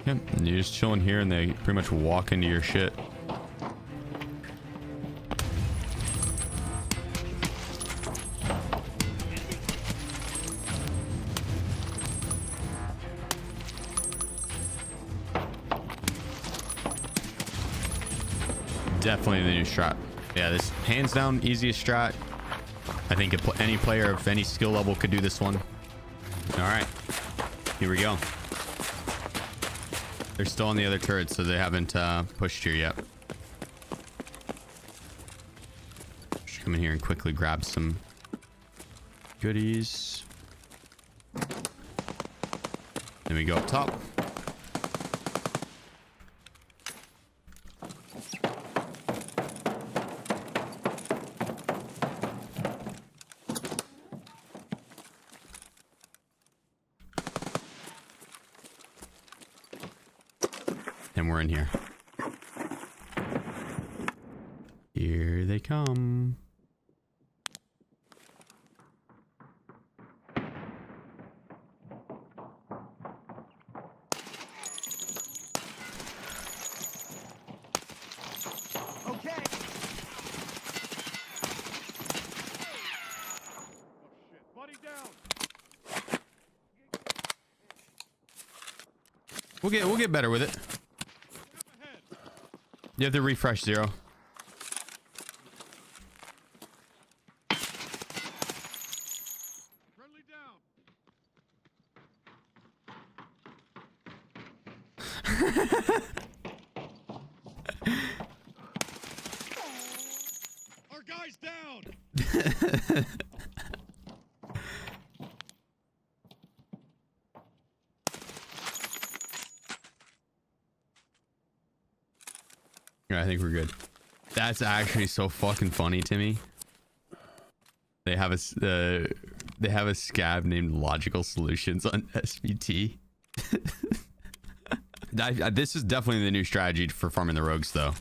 Yep, and you're just chilling here and they pretty much walk into your shit. Definitely the new strat. Yeah, this hands down easiest strat. I think any player of any skill level could do this one. All right, here we go. They're still on the other turret, so they haven't pushed here yet. Just come in here and quickly grab some goodies. Then we go up top. And we're in here. Here they come. Okay. Oh shit, buddy down. We'll get better with it. You have to refresh 0. Friendly down. Our guy's down. I think we're good. That's actually so fucking funny to me. They have a scav named Logical Solutions on SVT. This is definitely the new strategy for farming the rogues, though.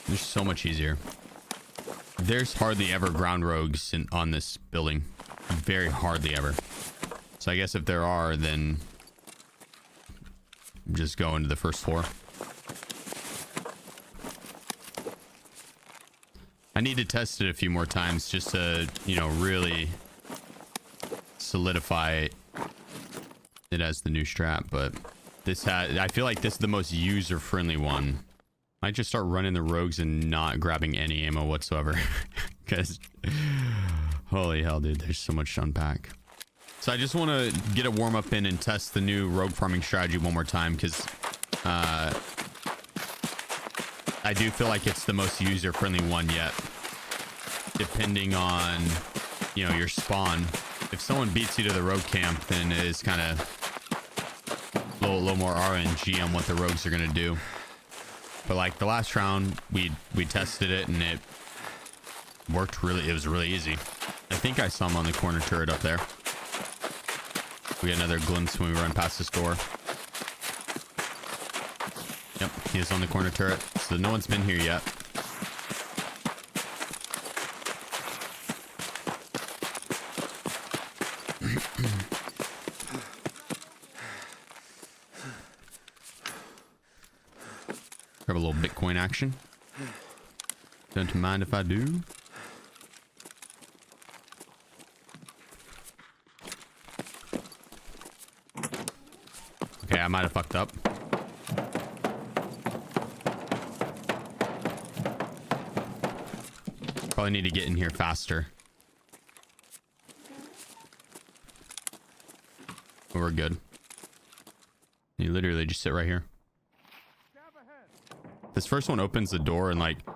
They're so much easier. There's hardly ever ground rogues on this building. Very hardly ever. So I guess if there are, then just go into the first floor. I need to test it a few more times just to, you know, really solidify it as the new strat. But I feel like this is the most user-friendly one. I just start running the rogues and not grabbing any ammo whatsoever. Because holy hell, dude, there's so much to unpack. So I just want to get a warm up in and test the new rogue farming strategy one more time, because I do feel like it's the most user friendly one yet. Depending on, you know, your spawn. If someone beats you to the rogue camp, then it is kind of a little more RNG on what the rogues are going to do. But like the last round, we tested it and it worked really. It was really easy. I think I saw him on the corner turret up there. We get another glimpse when we run past this door. Yep, he is on the corner turret. So no one's been here yet. Grab a little Bitcoin action. Don't mind if I do. Okay, I might have fucked up. Probably need to get in here faster. But we're good. You literally just sit right here. This first one opens the door and like... Pay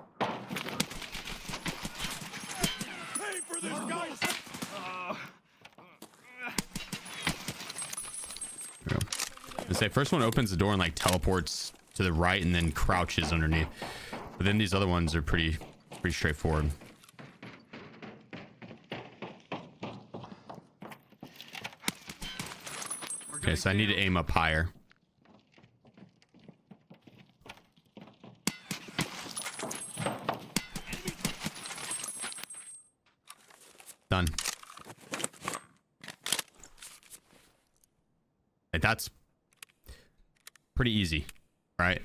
for this, guys. I say first one opens the door and like teleports to the right and then crouches underneath. But then these other ones are pretty Okay, so I need to aim up higher. Done. Like, that's pretty easy, right?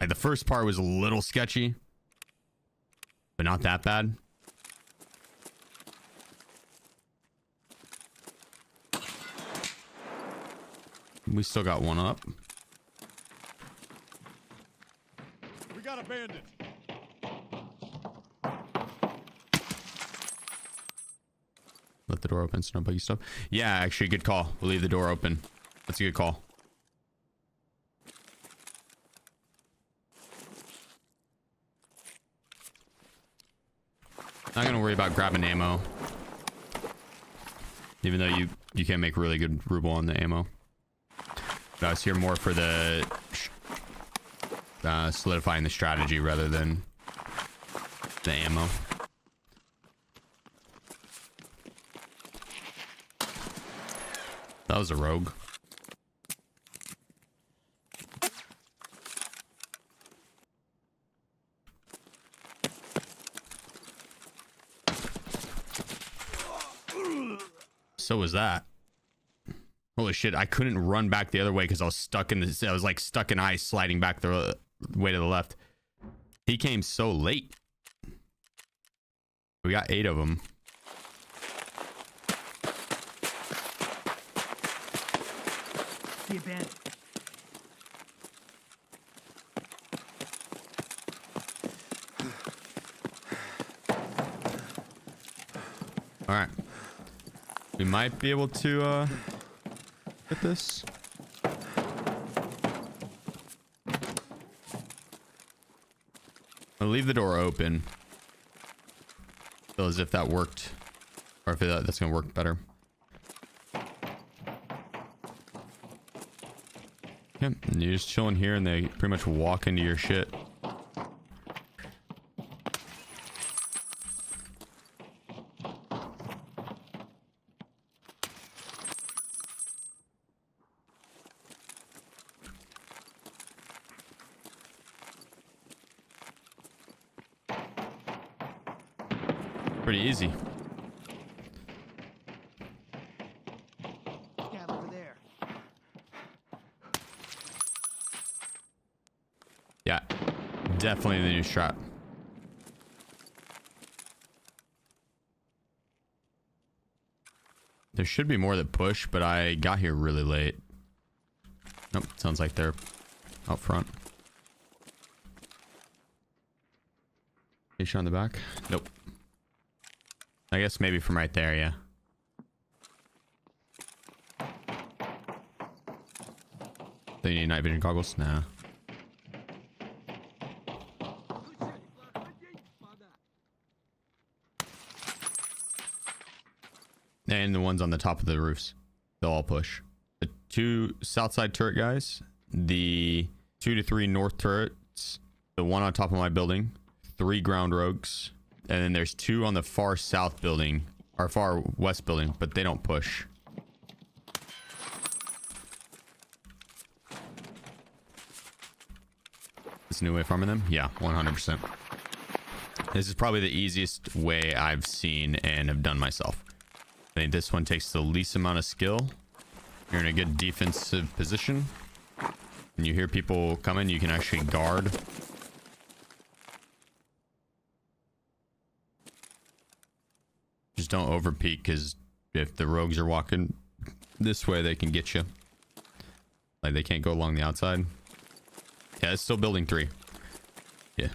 Like, the first part was a little sketchy, but not that bad. We still got one up. We got a bandit. Let the door open so nobody stuff. Yeah, actually, good call. We'll leave the door open. That's a good call. Not gonna worry about grabbing ammo, even though you can make really good ruble on the ammo. But I was here more for the solidifying the strategy rather than the ammo. That was a rogue. So was that. Holy shit, I couldn't run back the other way because I was stuck in this. I was like stuck in ice sliding back the way to the left. He came so late. We got 8 of them. See a bandit. All right. We might be able to get this. I'll leave the door open. Feel as if that worked, or if that's gonna work better. Yep, and you're just chilling here and they pretty much walk into your shit. Pretty easy. Scav over there. Yeah, definitely the new strat. There should be more that push, but I got here really late. Nope, sounds like they're out front. Is she on the back? Nope. I guess maybe from right there, yeah. Do you need night vision goggles? Nah. And the ones on the top of the roofs, they'll all push. The 2 south side turret guys, the 2 to 3 north turrets, the 1 on top of my building, 3 ground rogues, and then there's 2 on the far south building, or far west building, but they don't push. This new way of farming them? Yeah, 100%. This is probably the easiest way I've seen and have done myself. I think this one takes the least amount of skill. You're in a good defensive position. When you hear people coming, you can actually guard. Just don't over peek, because if the rogues are walking this way, they can get you. Like, they can't go along the outside. Yeah, it's still building 3. Yeah.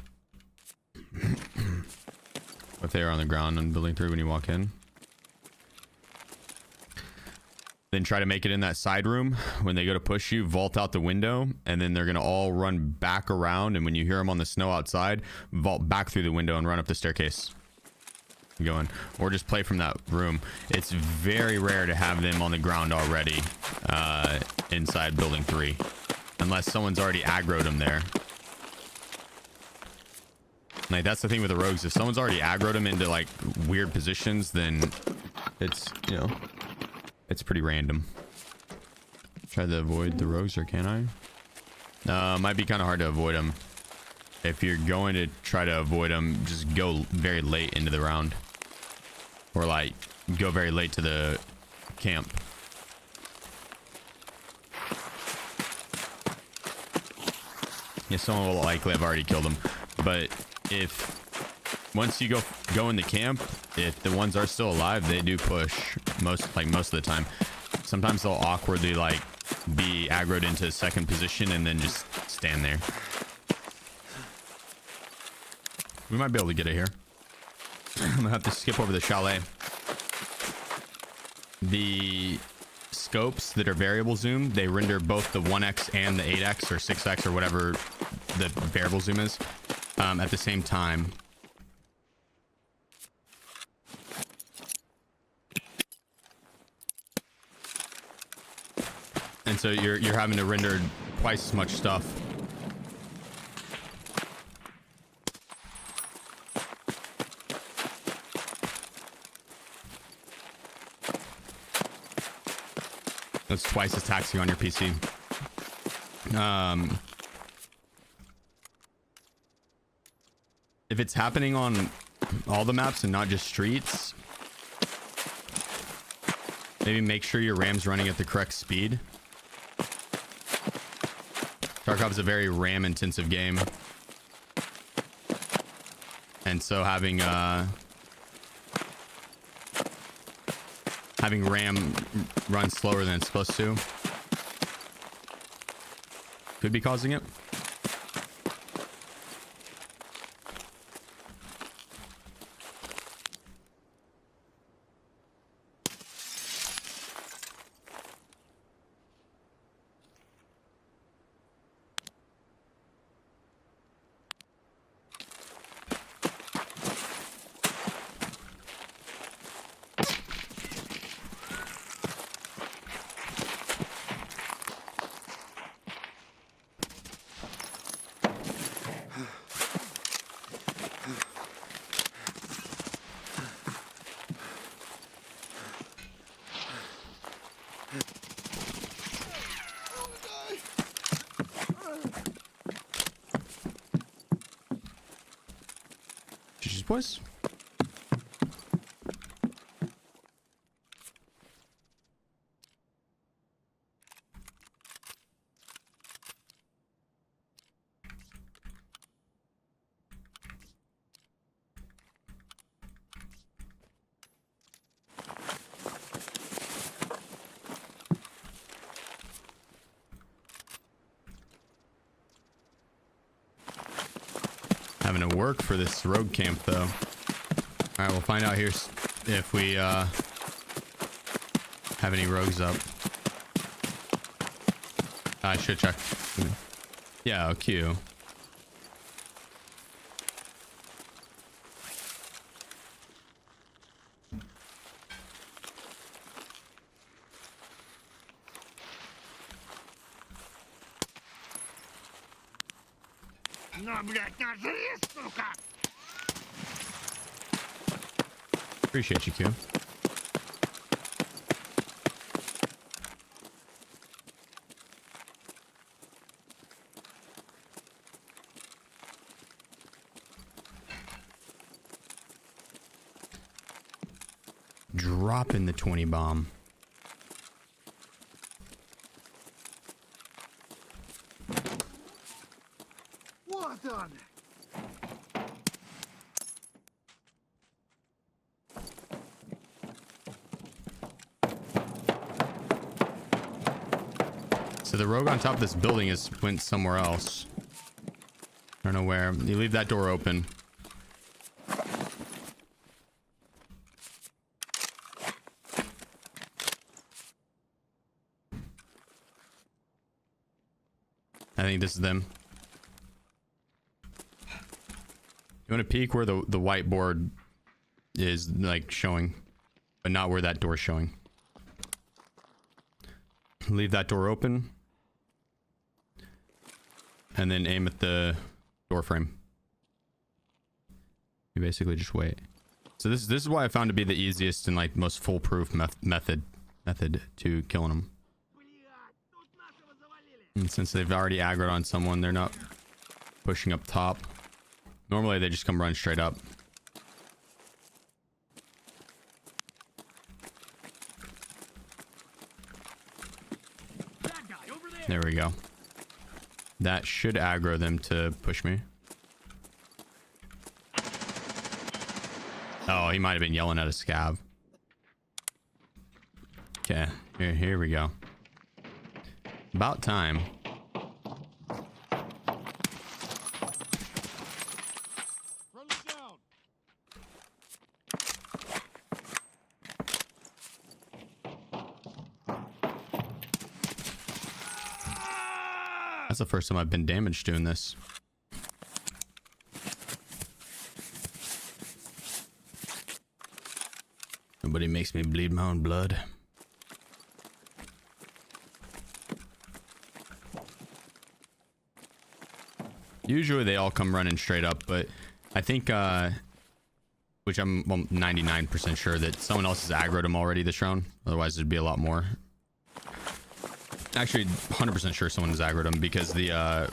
If they are on the ground on building 3 when you walk in. Then try to make it in that side room. When they go to push you, vault out the window, and then they're going to all run back around. And when you hear them on the snow outside, vault back through the window and run up the staircase. Going, or just play from that room. It's very rare to have them on the ground already inside building 3, unless someone's already aggroed them there. Like, that's the thing with the rogues. If someone's already aggroed them into like weird positions, then it's, you know, it's pretty random. Try to avoid the rogues, or can I? Might be kind of hard to avoid them. If you're going to try to avoid them, just go very late into the round. Or like, go very late to the camp. Yeah, someone will likely have already killed them. But if once you go in the camp, if the ones are still alive, they do push most of the time. Sometimes they'll awkwardly like be aggroed into second position and then just stand there. We might be able to get it here. I'm gonna have to skip over the chalet. The scopes that are variable zoom, they render both the 1x and the 8x or 6x or whatever the variable zoom is at the same time. And so you're having to render twice as much stuff. That's twice as taxing on your PC. If it's happening on all the maps and not just streets, maybe make sure your RAM's running at the correct speed. Tarkov is a very RAM intensive game. And so having RAM run slower than it's supposed to could be causing it. Boys. Having to work for this rogue camp though. All right, we'll find out here if we have any rogues up. I should check. Yeah, Q. Appreciate you, Q. Drop in the 20 bomb. Well done. So the rogue on top of this building went somewhere else. I don't know where. You leave that door open. I think this is them. You want to peek where the whiteboard is like showing, but not where that door's showing. Leave that door open. And then aim at the door frame. You basically just wait. So this is why I found to be the easiest and like most foolproof method to killing them. And since they've already aggroed on someone, they're not pushing up top. Normally they just come run straight up. There we go. That should aggro them to push me. Oh, he might have been yelling at a scav. Okay, here we go. About time. Friendly down. That's the first time I've been damaged doing this. Nobody makes me bleed my own blood. Usually they all come running straight up, but I think, which I'm 99% sure that someone else has aggroed them already this round. Otherwise there'd be a lot more. Actually, 100% sure someone has aggroed them because the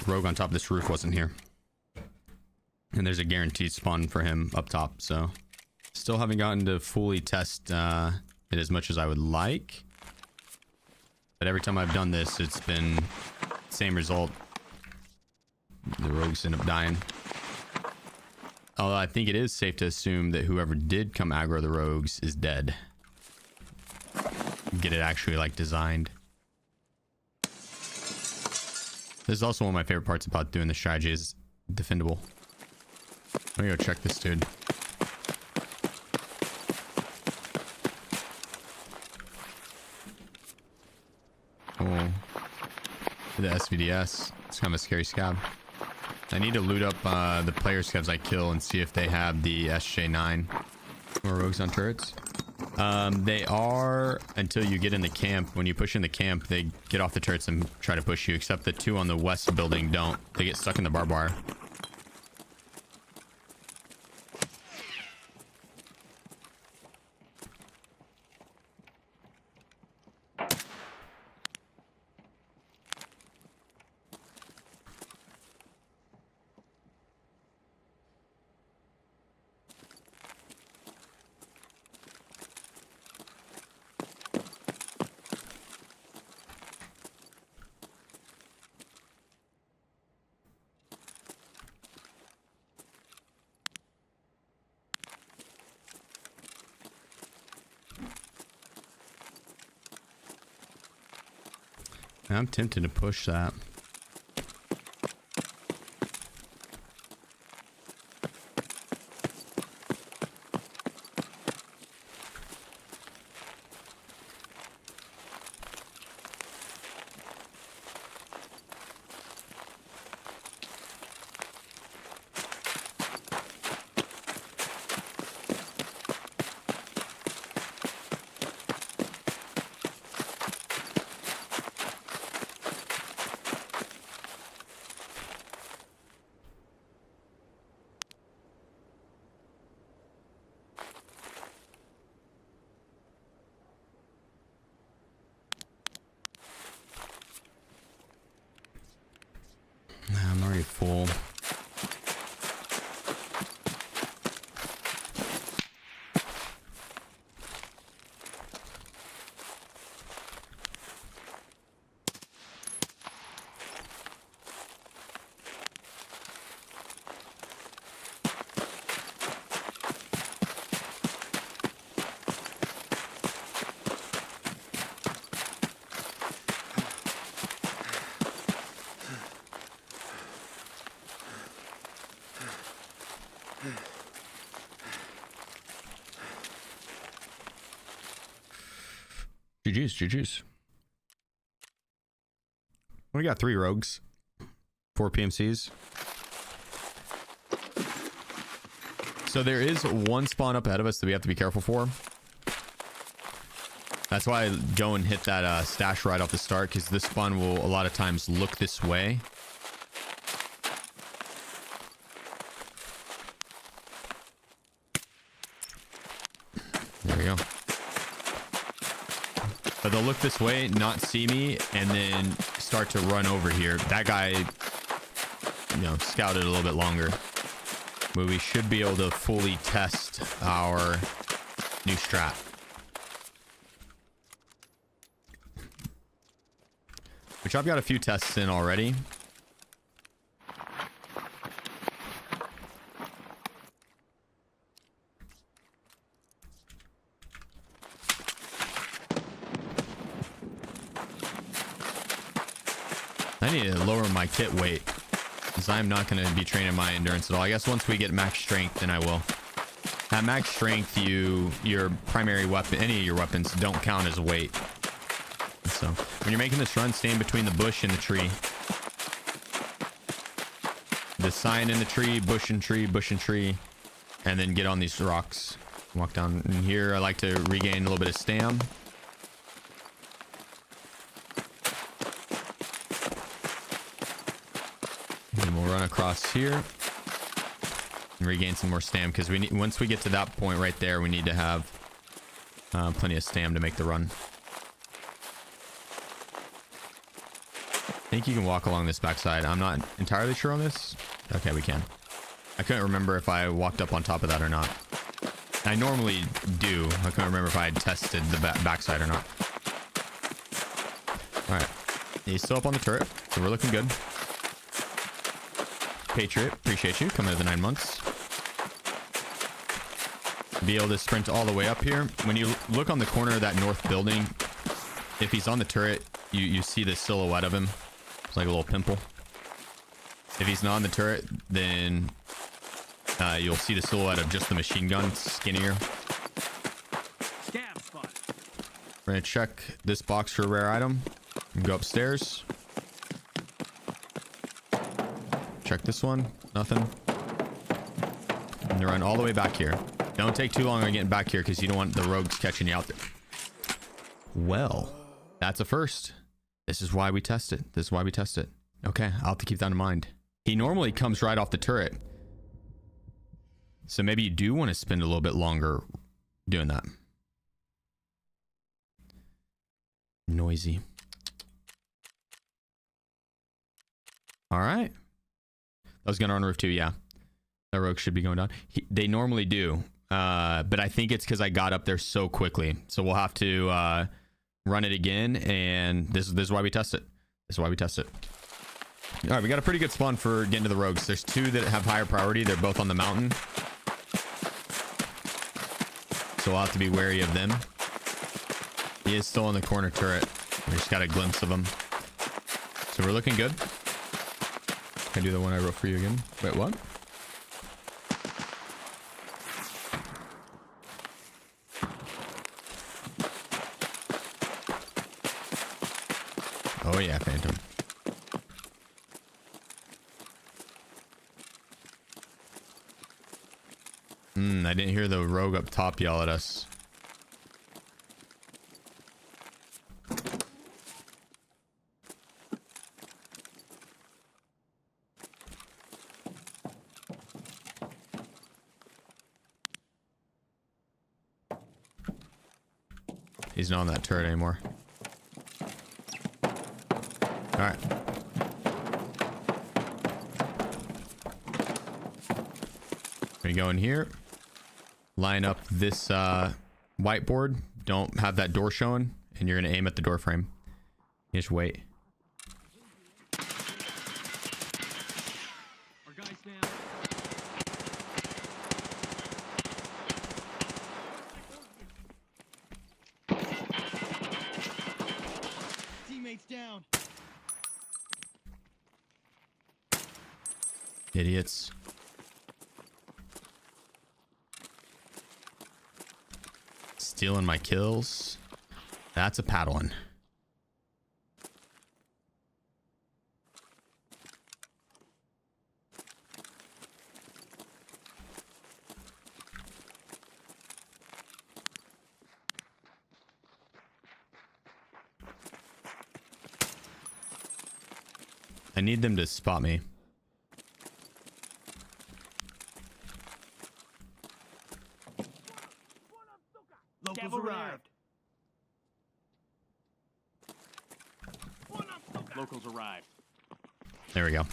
rogue on top of this roof wasn't here. And there's a guaranteed spawn for him up top, so... Still haven't gotten to fully test it as much as I would like. But every time I've done this, it's been same result. The rogues end up dying. Although I think it is safe to assume that whoever did come aggro the rogues is dead. Get it actually like designed. This is also one of my favorite parts about doing the strategy is defendable. Let me go check this dude. Oh, the SVDS. It's kind of a scary scab. I need to loot up the player scabs I kill and see if they have the SJ9. More rogues on turrets. They are until you get in the camp. When you push in the camp, they get off the turrets and try to push you, except the two on the west building don't. They get stuck in the barbed wire. I'm tempted to push that. I'm already full. GG's. We got 3 rogues, 4 PMCs. So there is one spawn up ahead of us that we have to be careful for. That's why I go and hit that stash right off the start, because this spawn will a lot of times look this way. There we go. But they'll look this way, not see me, and then start to run over here. That guy, you know, scouted a little bit longer. But we should be able to fully test our new strat. Which I've got a few tests in already. I need to lower my kit weight because I'm not going to be training my endurance at all. I guess once we get max strength, then I will. At max strength, your primary weapon, any of your weapons don't count as weight. So when you're making this run, stay in between the bush and the tree. The sign in the tree, bush and tree, and then get on these rocks. Walk down in here. I like to regain a little bit of stam. And we'll run across here and regain some more stam because we need, once we get to that point right there, we need to have plenty of stam to make the run. I think you can walk along this backside. I'm not entirely sure on this. Okay, we can. I couldn't remember if I walked up on top of that or not. I normally do. I couldn't remember if I had tested the backside or not. All right. He's still up on the turret, so we're looking good. Patriot, appreciate you coming to the 9 months. Be able to sprint all the way up here. When you look on the corner of that north building, if he's on the turret, you see the silhouette of him. It's like a little pimple. If he's not on the turret, then you'll see the silhouette of just the machine gun, skinnier. SCAVS spot. We're gonna check this box for a rare item and go upstairs. Check this one, nothing. And run all the way back here. Don't take too long on getting back here because you don't want the rogues catching you out there. Well, that's a first. This is why we test it. This is why we test it. Okay, I'll have to keep that in mind. He normally comes right off the turret. So maybe you do want to spend a little bit longer doing that. Noisy. All right. That was going to on roof too, yeah. That rogue should be going down. They normally do. But I think it's because I got up there so quickly. So we'll have to run it again. And this is why we test it. This is why we test it. All right, we got a pretty good spawn for getting to the rogues. There's two that have higher priority. They're both on the mountain. So we'll have to be wary of them. He is still in the corner turret. We just got a glimpse of him. So we're looking good. Can I do the one I wrote for you again? Wait, what? Oh yeah, Phantom. I didn't hear the rogue up top yell at us. He's not on that turret anymore. All right. We go in here. Line up this whiteboard. Don't have that door showing, and you're gonna aim at the door frame. You just wait. Our guys down. Teammates down. Idiots. Stealing my kills. That's a paddling. I need them to spot me. Locals arrived. Locals arrived. There we go. You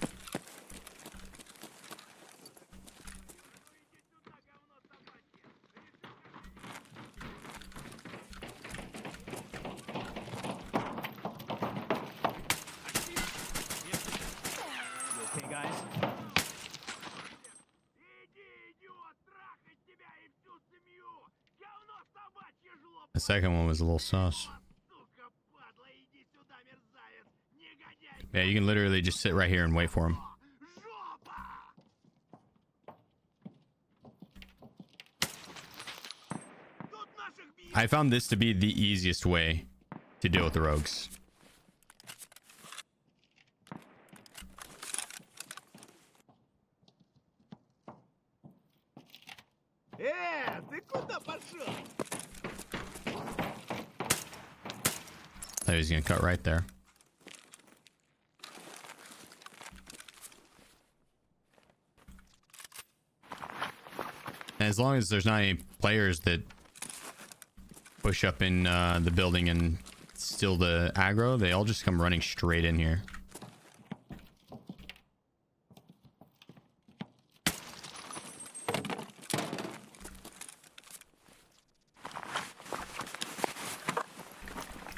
okay, guys? The second one was a little sus. Yeah, you can literally just sit right here and wait for him. I found this to be the easiest way to deal with the rogues. Ты куда пошел? Thought he was gonna cut right there. And as long as there's not any players that push up in the building and steal the aggro, they all just come running straight in here.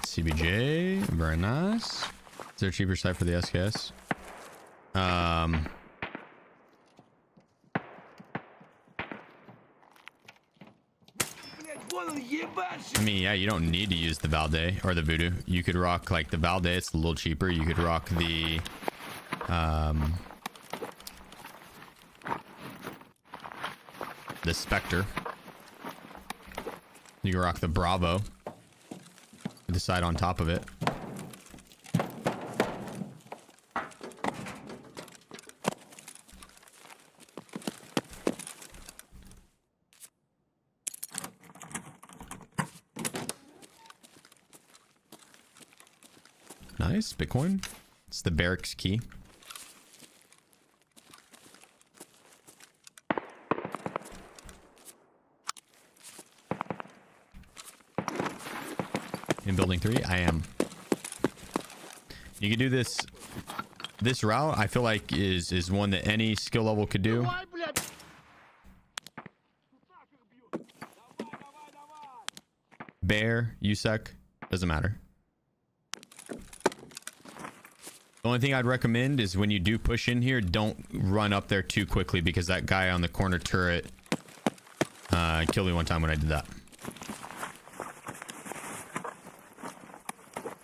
CBJ, very nice. Is there a cheaper site for the SCAVS? I mean, yeah, you don't need to use the Valde or the Voodoo. You could rock like the Valde, it's a little cheaper. You could rock the Specter. You can rock the Bravo with the side on top of it. Nice, Bitcoin. It's the barracks key. In building 3, I am. You can do this route. I feel like is one that any skill level could do. Bear, USEC, doesn't matter. The only thing I'd recommend is when you do push in here, don't run up there too quickly, because that guy on the corner turret killed me one time when I did that.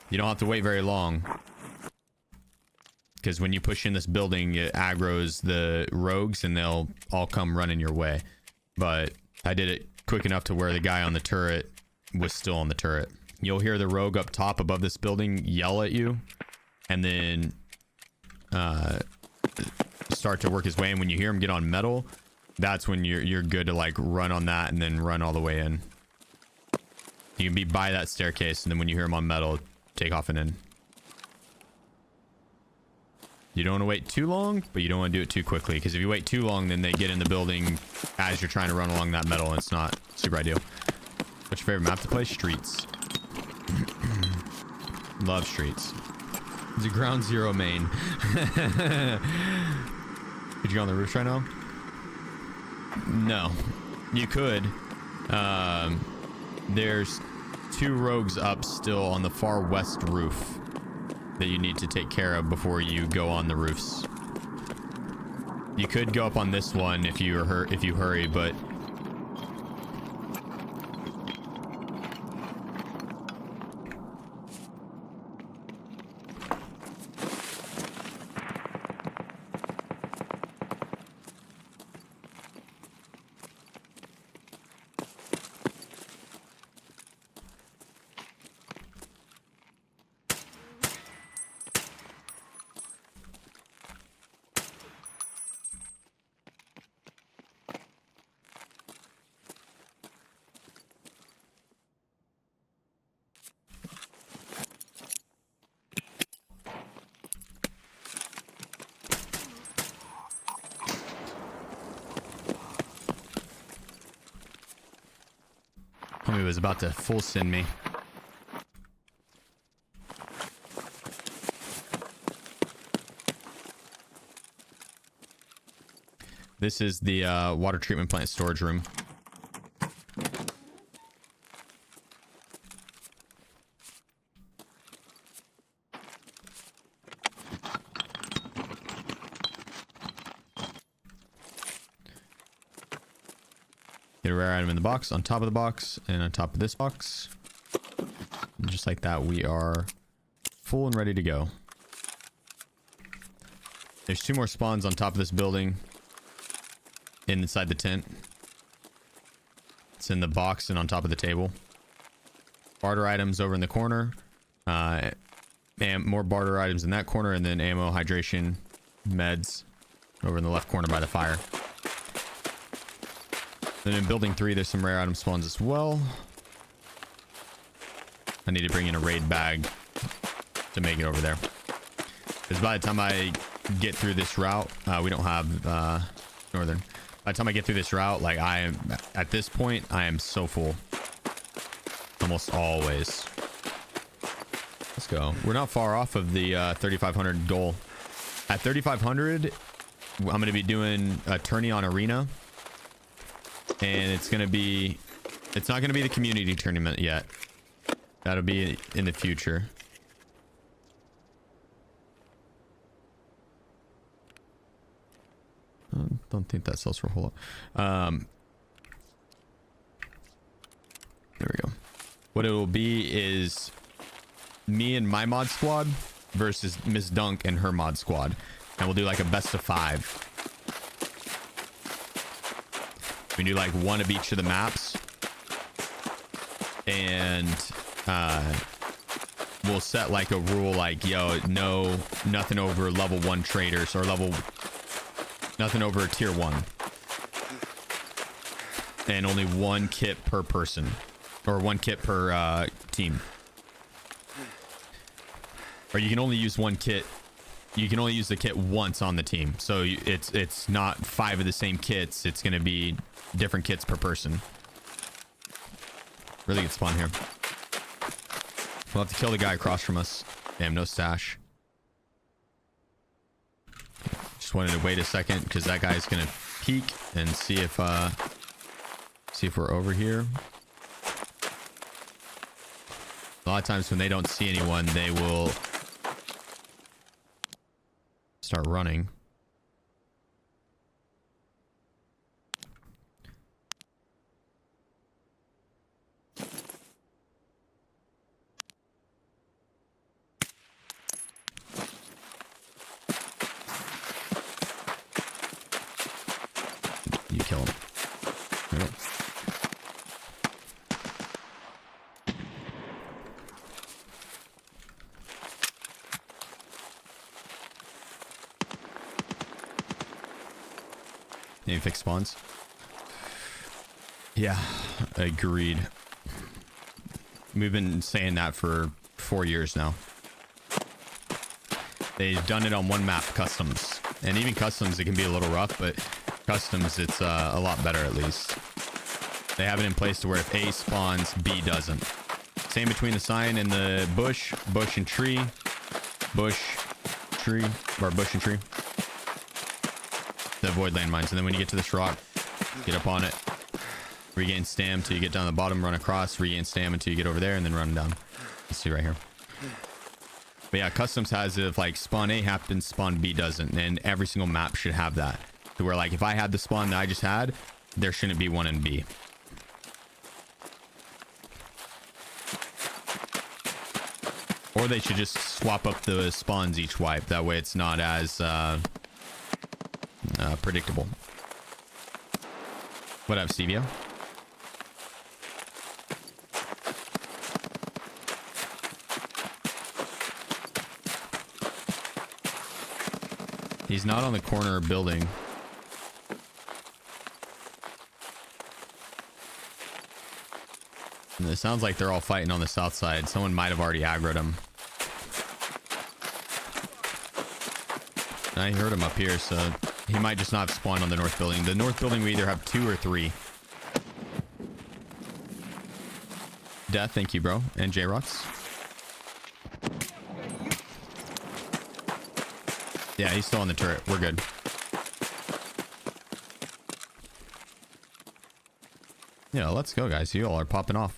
You don't have to wait very long, because when you push in this building, it aggroes the rogues and they'll all come running your way. But I did it quick enough to where the guy on the turret was still on the turret. You'll hear the rogue up top above this building yell at you, and then start to work his way. And when you hear him get on metal, that's when you're good to like run on that and then run all the way in. You can be by that staircase, and then when you hear him on metal, take off and in. You don't want to wait too long, but you don't want to do it too quickly, because if you wait too long, then they get in the building as you're trying to run along that metal, and it's not super ideal. What's your favorite map to play? Streets. Love Streets. It's a ground zero main. Could you go on the roof right now? No. You could. There's 2 rogues up still on the far west roof that you need to take care of before you go on the roofs. You could go up on this one if you hurry, but homie was about to full send me. This is the water treatment plant storage room. Get a rare item in the box, on top of the box, and on top of this box. And just like that, we are full and ready to go. There's 2 more spawns on top of this building. Inside the tent. It's in the box and on top of the table. Barter items over in the corner. And more barter items in that corner, and then ammo, hydration, meds over in the left corner by the fire. Then in building 3, there's some rare item spawns as well. I need to bring in a raid bag to make it over there. Because by the time I get through this route, we don't have northern. By the time I get through this route, like I am at this point, I am so full. Almost always. Let's go. We're not far off of the 3,500 goal. At 3,500, I'm going to be doing a tourney on arena. And it's not going to be the community tournament yet. That'll be in the future. Don't think that sells for a whole lot. There we go. What it will be is me and my mod squad versus Miss Dunk and her mod squad. And we'll do like a best of 5. We do like 1 of each of the maps, and we'll set like a rule like, yo, no, nothing over level 1 traders, or nothing over tier 1, and only 1 kit per person, or 1 kit per team. Or you can only use 1 kit. You can only use the kit once on the team, so it's not 5 of the same kits. It's going to be different kits per person. Really good spawn here. We'll have to kill the guy across from us. Damn, no stash. Just wanted to wait a second because that guy's going to peek and see if we're over here. A lot of times when they don't see anyone, they will start running. You kill him. There we go. Any fixed spawns? Yeah, agreed. We've been saying that for 4 years now. They've done it on 1 map, customs. And even customs, it can be a little rough, but customs, it's a lot better at least. They have it in place to where if A spawns, B doesn't. Same between the sign and the bush, bush and tree, bush, tree, or bush and tree. To avoid landmines. And then when you get to this rock, get up on it, regain stam till you get down the bottom, run across, regain stam until you get over there, and then run down. Let's see right here. But yeah, customs has it if like spawn A happens, spawn B doesn't, and every single map should have that. To where like if I had the spawn that I just had, there shouldn't be one in B. Or they should just swap up the spawns each wipe. That way it's not as predictable. What up, Stevia? He's not on the corner building. And it sounds like they're all fighting on the south side. Someone might have already aggroed him. I heard him up here, so he might just not have spawned on the north building. The north building, we either have 2 or 3. Death, thank you, bro. And J-Rocks. Yeah, he's still on the turret. We're good. Yeah, let's go, guys. You all are popping off.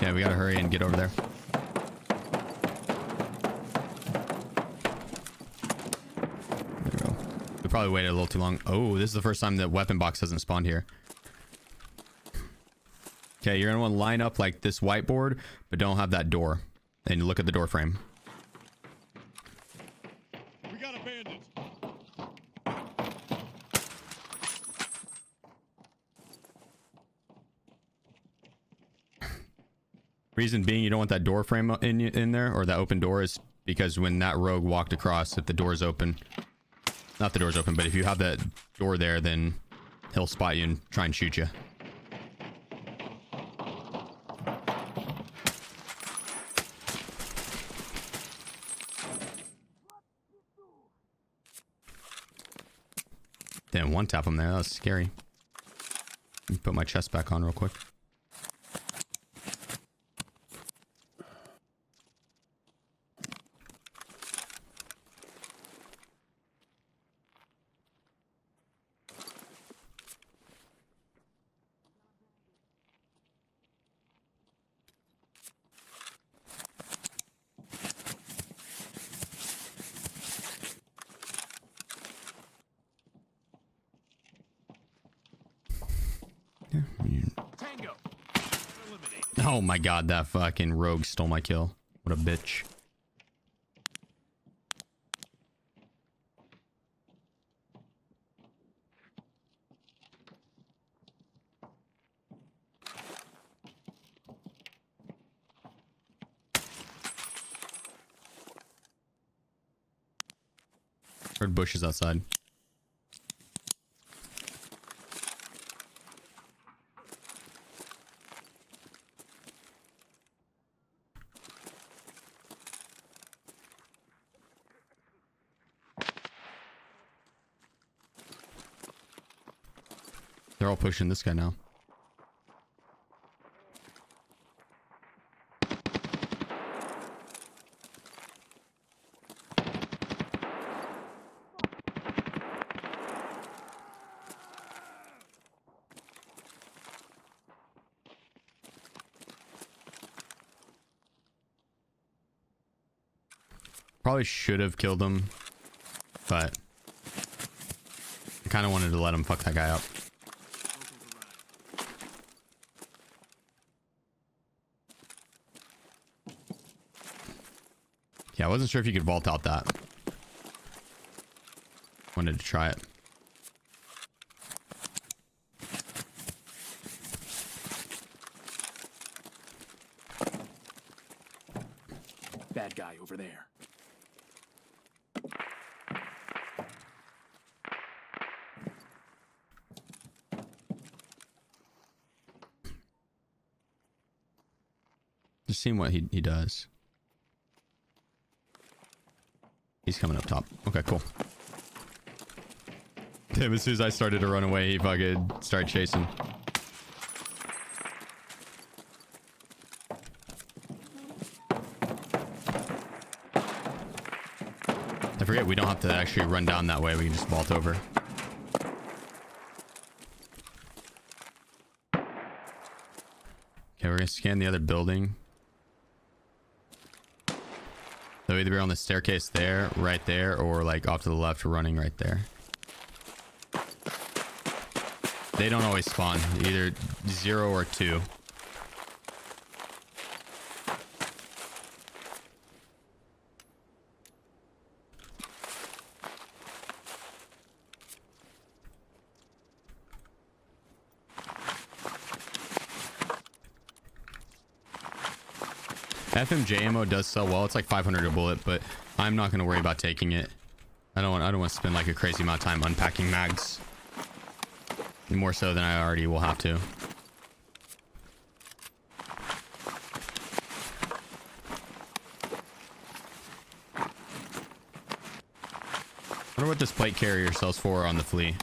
Yeah, we gotta hurry and get over there. There we go. We probably waited a little too long. Oh, this is the first time that weapon box hasn't spawned here. Okay, you're gonna want to line up like this whiteboard, but don't have that door. And look at the door frame. We got a bandit. Reason being you don't want that door frame in there, or that open door, is because when that rogue walked across, if the door's open, not the door's open, but if you have that door there, then he'll spot you and try and shoot you. Damn, one tap him there. That was scary. Let me put my chest back on real quick. Tango. Eliminated. Oh my god, that fucking rogue stole my kill. What a bitch. Heard bushes outside. They're all pushing this guy now. Probably should have killed him, but I kind of wanted to let him fuck that guy up. Yeah, I wasn't sure if you could vault out that. Wanted to try it. Bad guy over there. Just seeing what he does. He's coming up top. Okay, cool. Damn, as soon as I started to run away, he fucking started chasing. I forget we don't have to actually run down that way. We can just vault over. Okay, we're gonna scan the other building. They'll either be on the staircase there, right there, or like off to the left running right there. They don't always spawn, either 0 or 2. FMJ ammo does sell well. It's like 500 a bullet, but I'm not going to worry about taking it. I don't want to spend like a crazy amount of time unpacking mags. More so than I already will have to. I wonder what this plate carrier sells for on the flea.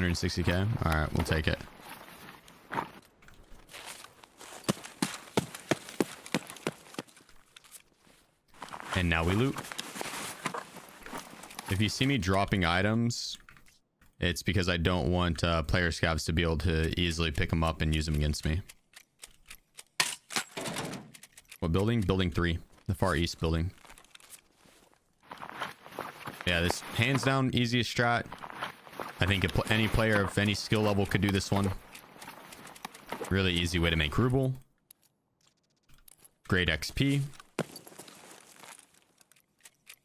160k. All right, we'll take it. And now we loot. If you see me dropping items, it's because I don't want player scavs to be able to easily pick them up and use them against me. What building? Building 3. The far east building. Yeah, this hands down easiest strat. I think any player of any skill level could do this one. Really easy way to make ruble. Great XP.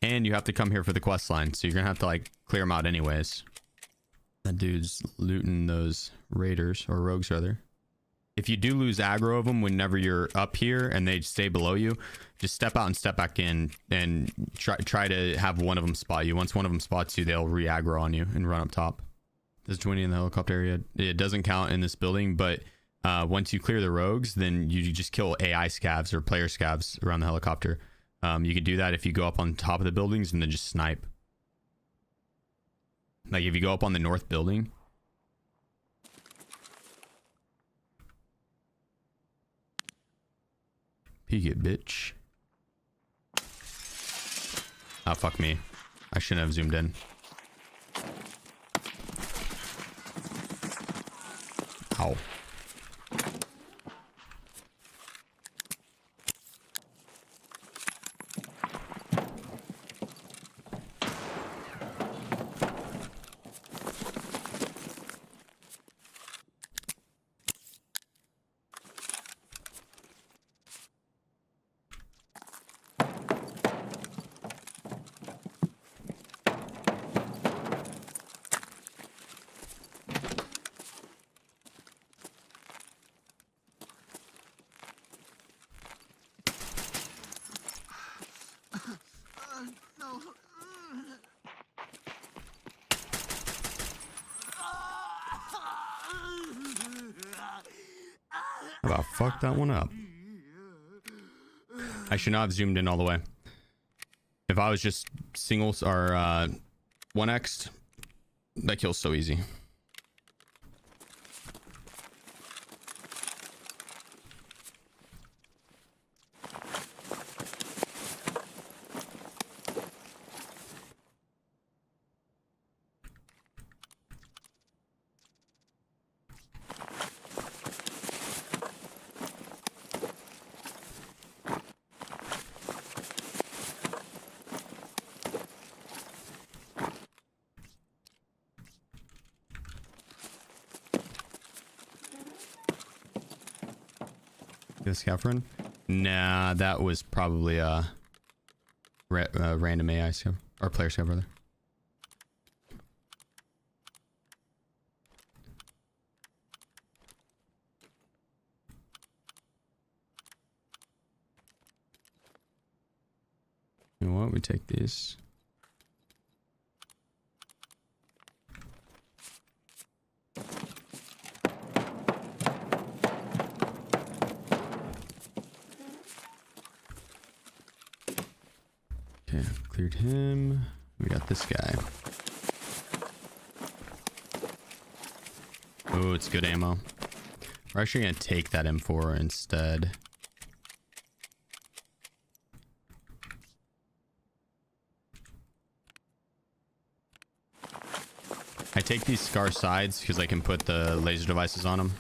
And you have to come here for the quest line, so you're gonna have to like clear them out anyways. That dude's looting those raiders, or rogues rather. If you do lose aggro of them whenever you're up here and they stay below you, just step out and step back in and try to have one of them spot you. Once one of them spots you, they'll re-aggro on you and run up top. There's 20 in the helicopter area. It doesn't count in this building, but once you clear the rogues, then you just kill AI scavs or player scavs around the helicopter. You can do that if you go up on top of the buildings and then just snipe. Like if you go up on the north building. Peek it, bitch. Oh, fuck me. I shouldn't have zoomed in. Ow. About fuck that one up. I should not have zoomed in all the way. If I was just singles or 1x'd, that kill's so easy. Scav run? Nah, that was probably a random AI scav or player scav rather. You know what? We take these. Okay, cleared him. We got this guy. Oh, it's good ammo. We're actually gonna take that M4 instead. I take these scar sides because I can put the laser devices on them.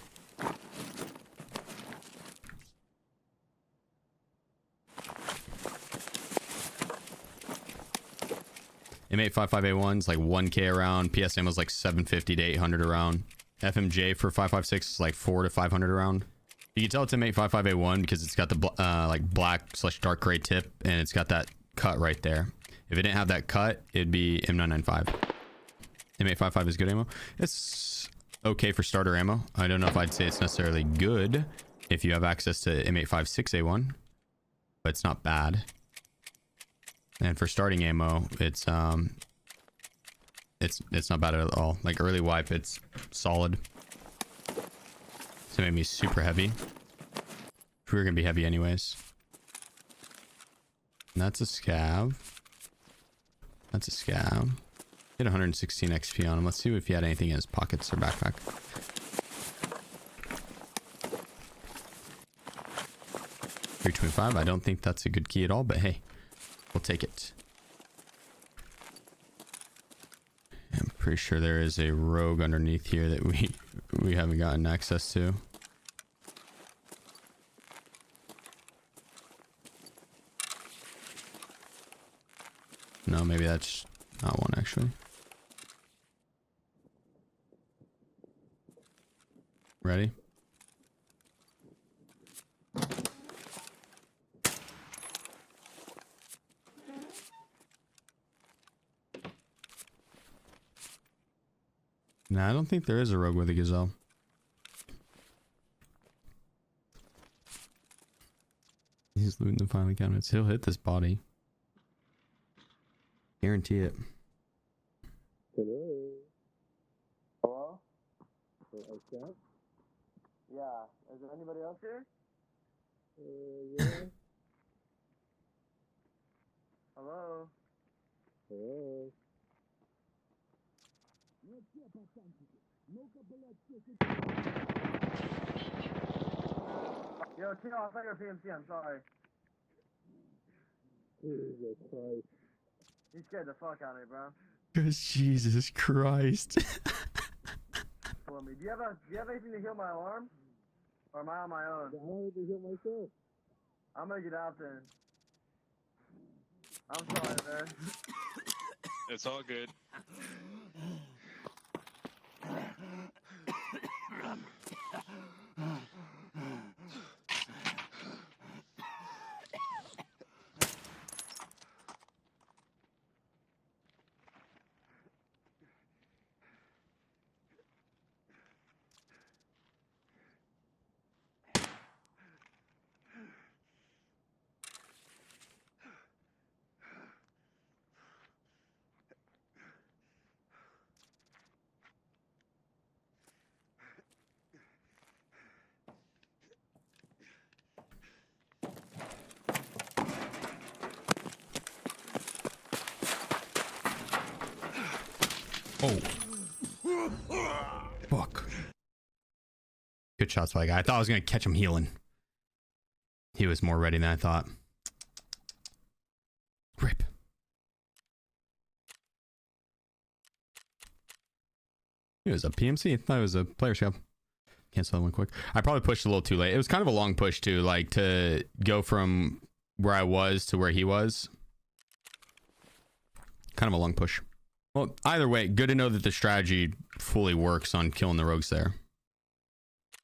M855A1's like 1k a round. PS ammo's like 750 to 800 a round. FMJ for 556 is like 400 to 500 a round. You can tell it's M855A1 because it's got the like black/dark gray tip and it's got that cut right there. If it didn't have that cut, it'd be M995. M855 is good ammo. It's okay for starter ammo. I don't know if I'd say it's necessarily good if you have access to M856A1, but it's not bad. And for starting ammo, it's not bad at all. Like early wipe, it's solid. So it made me super heavy. We were gonna be heavy anyways. And that's a scav. That's a scav. Hit 116 XP on him. Let's see if he had anything in his pockets or backpack. 325. I don't think that's a good key at all, but hey, we'll take it. I'm pretty sure there is a rogue underneath here that we haven't gotten access to. No, maybe that's not one actually. Ready? Nah, I don't think there is a rogue with a gazelle. He's looting the final cabinets. He'll hit this body. Guarantee it. Hello? Hello? SCAVS? Yeah. Is there anybody else here? Yeah. Hello? Hello? Yo, chill, I thought you were PMC, I'm sorry. Jesus Christ. You scared the fuck out of me, bro. Jesus Christ. For me. Do you have anything to heal my alarm? Or am I on my own? I don't need to heal myself. I'm gonna get out there. I'm sorry, man. It's all good. Oh. Fuck. Good shots by the guy. I thought I was going to catch him healing. He was more ready than I thought. Rip. It was a PMC. I thought it was a player scout. Cancel that one quick. I probably pushed a little too late. It was kind of a long push too, like to go from where I was to where he was. Kind of a long push. Well, either way, good to know that the strategy fully works on killing the rogues there.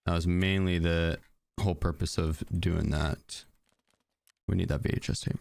That was mainly the whole purpose of doing that. We need that VHS tape.